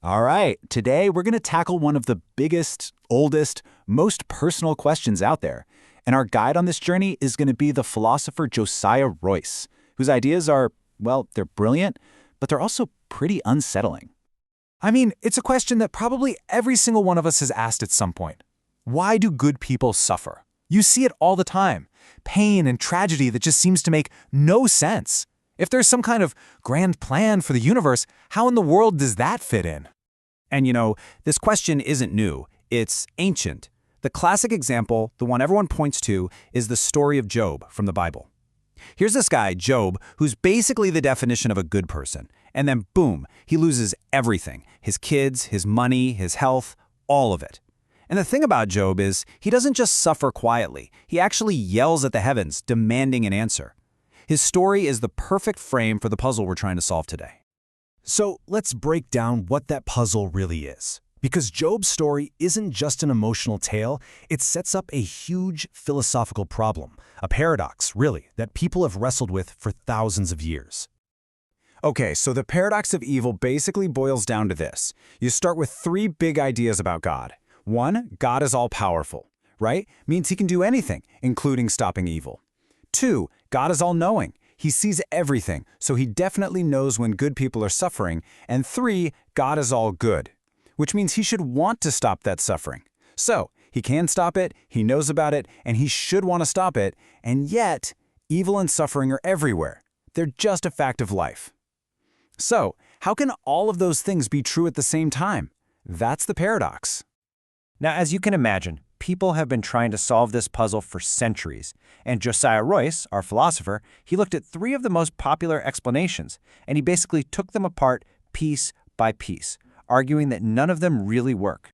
All right, today we're going to tackle one of the biggest, oldest, most personal questions out there. And our guide on this journey is going to be the philosopher Josiah Royce, whose ideas are, well, they're brilliant, but they're also pretty unsettling. I mean, it's a question that probably every single one of us has asked at some point. Why do good people suffer? You see it all the time. Pain and tragedy that just seems to make no sense. If there's some kind of grand plan for the universe, how in the world does that fit in? And this question isn't new. It's ancient. The classic example, the one everyone points to, is the story of Job from the Bible. Here's this guy, Job, who's basically the definition of a good person. And then boom, he loses everything. His kids, his money, his health, all of it. And the thing about Job is, he doesn't just suffer quietly. He actually yells at the heavens, demanding an answer. His story is the perfect frame for the puzzle we're trying to solve today. So let's break down what that puzzle really is. Because Job's story isn't just an emotional tale, it sets up a huge philosophical problem, a paradox, really, that people have wrestled with for thousands of years. Okay, so the paradox of evil basically boils down to this. You start with three big ideas about God. One, God is all-powerful, right? Means he can do anything, including stopping evil. Two, God is all-knowing. He sees everything, so he definitely knows when good people are suffering. And three, God is all good, which means he should want to stop that suffering. So, he can stop it, he knows about it, and he should want to stop it, and yet, evil and suffering are everywhere. They're just a fact of life. So, how can all of those things be true at the same time? That's the paradox. Now, as you can imagine, people have been trying to solve this puzzle for centuries. And Josiah Royce, our philosopher, he looked at three of the most popular explanations, and he basically took them apart piece by piece, arguing that none of them really work.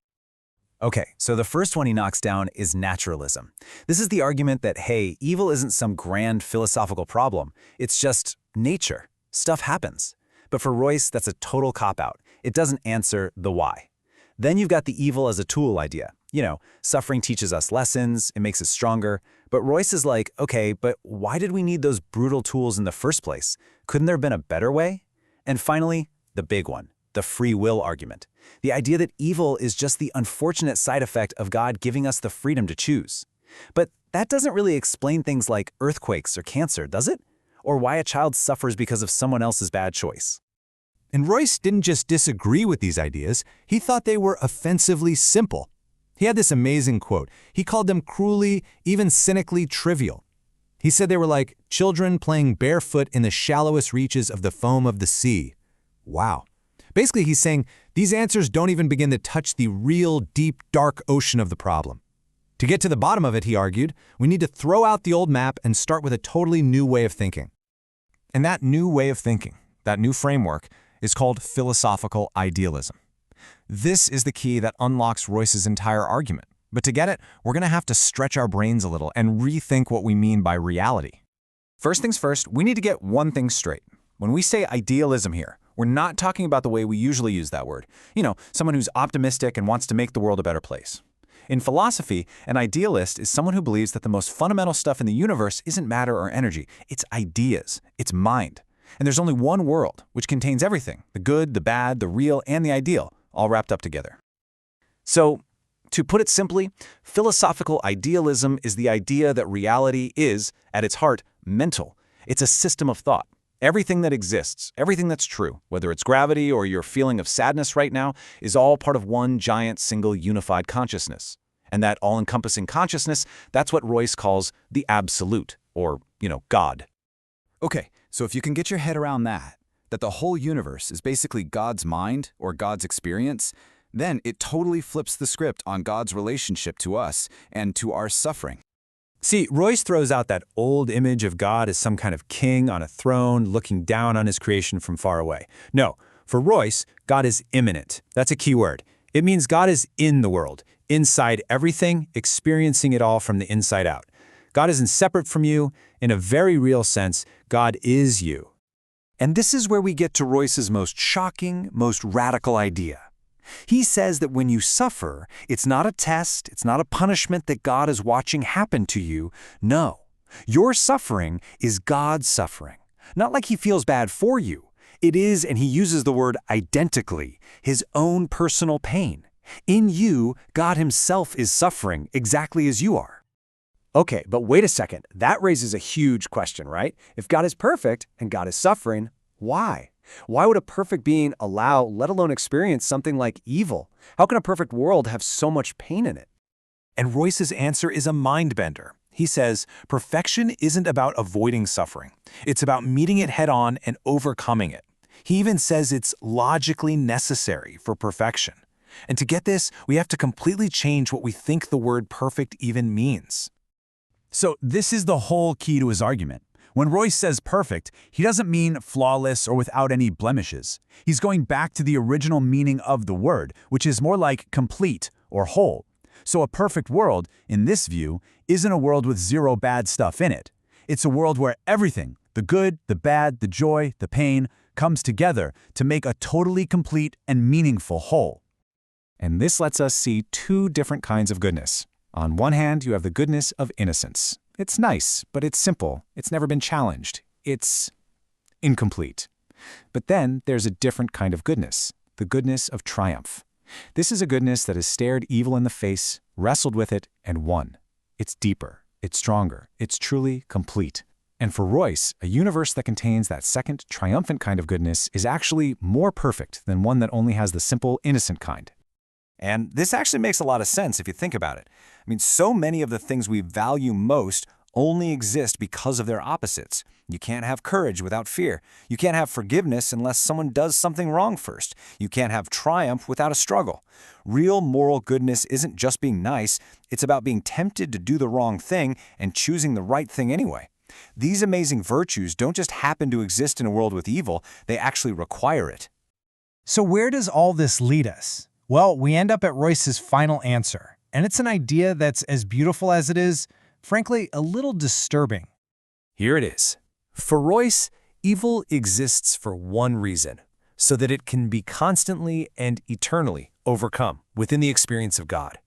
Okay, so the first one he knocks down is naturalism. This is the argument that, hey, evil isn't some grand philosophical problem. It's just nature. Stuff happens. But for Royce, that's a total cop-out. It doesn't answer the why. Then you've got the evil as a tool idea. Suffering teaches us lessons, it makes us stronger. But Royce is like, okay, but why did we need those brutal tools in the first place? Couldn't there have been a better way? And finally, the big one, the free will argument. The idea that evil is just the unfortunate side effect of God giving us the freedom to choose. But that doesn't really explain things like earthquakes or cancer, does it? Or why a child suffers because of someone else's bad choice. And Royce didn't just disagree with these ideas, he thought they were offensively simple. He had this amazing quote. He called them cruelly, even cynically trivial. He said they were like children playing barefoot in the shallowest reaches of the foam of the sea. Wow. Basically, he's saying these answers don't even begin to touch the real, deep, dark ocean of the problem. To get to the bottom of it, he argued, we need to throw out the old map and start with a totally new way of thinking. And that new way of thinking, that new framework, is called philosophical idealism. This is the key that unlocks Royce's entire argument. But to get it, we're going to have to stretch our brains a little and rethink what we mean by reality. First things first, we need to get one thing straight. When we say idealism here, we're not talking about the way we usually use that word. Someone who's optimistic and wants to make the world a better place. In philosophy, an idealist is someone who believes that the most fundamental stuff in the universe isn't matter or energy. It's ideas. It's mind. And there's only one world, which contains everything, the good, the bad, the real, and the ideal, all wrapped up together. So, to put it simply, philosophical idealism is the idea that reality is, at its heart, mental. It's a system of thought. Everything that exists, everything that's true, whether it's gravity or your feeling of sadness right now, is all part of one giant, single, unified consciousness. And that all-encompassing consciousness, that's what Royce calls the absolute, or, God. Okay, so if you can get your head around that the whole universe is basically God's mind or God's experience, then it totally flips the script on God's relationship to us and to our suffering. See, Royce throws out that old image of God as some kind of king on a throne looking down on his creation from far away. No, for Royce, God is immanent. That's a key word. It means God is in the world, inside everything, experiencing it all from the inside out. God isn't separate from you. In a very real sense, God is you. And this is where we get to Royce's most shocking, most radical idea. He says that when you suffer, it's not a test, it's not a punishment that God is watching happen to you. No, your suffering is God's suffering. Not like he feels bad for you. It is, and he uses the word identically, his own personal pain. In you, God himself is suffering exactly as you are. Okay, but wait a second. That raises a huge question, right? If God is perfect and God is suffering, why? Why would a perfect being allow, let alone experience, something like evil? How can a perfect world have so much pain in it? And Royce's answer is a mind-bender. He says, perfection isn't about avoiding suffering. It's about meeting it head-on and overcoming it. He even says it's logically necessary for perfection. And to get this, we have to completely change what we think the word perfect even means. So this is the whole key to his argument. When Royce says perfect, he doesn't mean flawless or without any blemishes. He's going back to the original meaning of the word, which is more like complete or whole. So a perfect world, in this view, isn't a world with zero bad stuff in it. It's a world where everything, the good, the bad, the joy, the pain, comes together to make a totally complete and meaningful whole. And this lets us see two different kinds of goodness. On one hand, you have the goodness of innocence. It's nice, but it's simple. It's never been challenged. It's incomplete. But then there's a different kind of goodness, the goodness of triumph. This is a goodness that has stared evil in the face, wrestled with it, and won. It's deeper, it's stronger, it's truly complete. And for Royce, a universe that contains that second, triumphant kind of goodness is actually more perfect than one that only has the simple, innocent kind. And this actually makes a lot of sense if you think about it. I mean, so many of the things we value most only exist because of their opposites. You can't have courage without fear. You can't have forgiveness unless someone does something wrong first. You can't have triumph without a struggle. Real moral goodness isn't just being nice, it's about being tempted to do the wrong thing and choosing the right thing anyway. These amazing virtues don't just happen to exist in a world with evil, they actually require it. So where does all this lead us? Well, we end up at Royce's final answer, and it's an idea that's as beautiful as it is, frankly, a little disturbing. Here it is. For Royce, evil exists for one reason, so that it can be constantly and eternally overcome within the experience of God.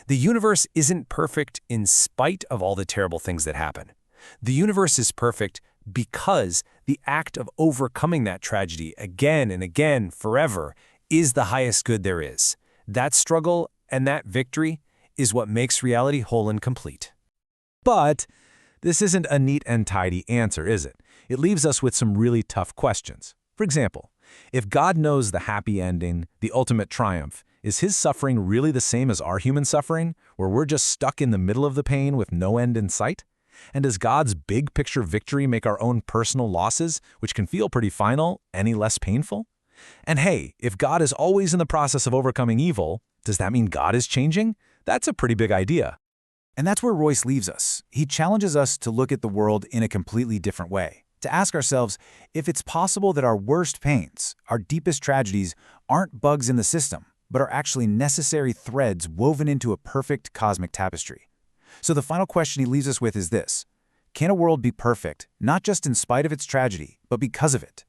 The universe isn't perfect in spite of all the terrible things that happen. The universe is perfect because the act of overcoming that tragedy again and again forever is the highest good there is. That struggle and that victory is what makes reality whole and complete. But this isn't a neat and tidy answer, is it? It leaves us with some really tough questions. For example, if God knows the happy ending, the ultimate triumph, is his suffering really the same as our human suffering, where we're just stuck in the middle of the pain with no end in sight? And does God's big picture victory make our own personal losses, which can feel pretty final, any less painful? And hey, if God is always in the process of overcoming evil, does that mean God is changing? That's a pretty big idea. And that's where Royce leaves us. He challenges us to look at the world in a completely different way, to ask ourselves if it's possible that our worst pains, our deepest tragedies, aren't bugs in the system, but are actually necessary threads woven into a perfect cosmic tapestry. So the final question he leaves us with is this: can a world be perfect, not just in spite of its tragedy, but because of it?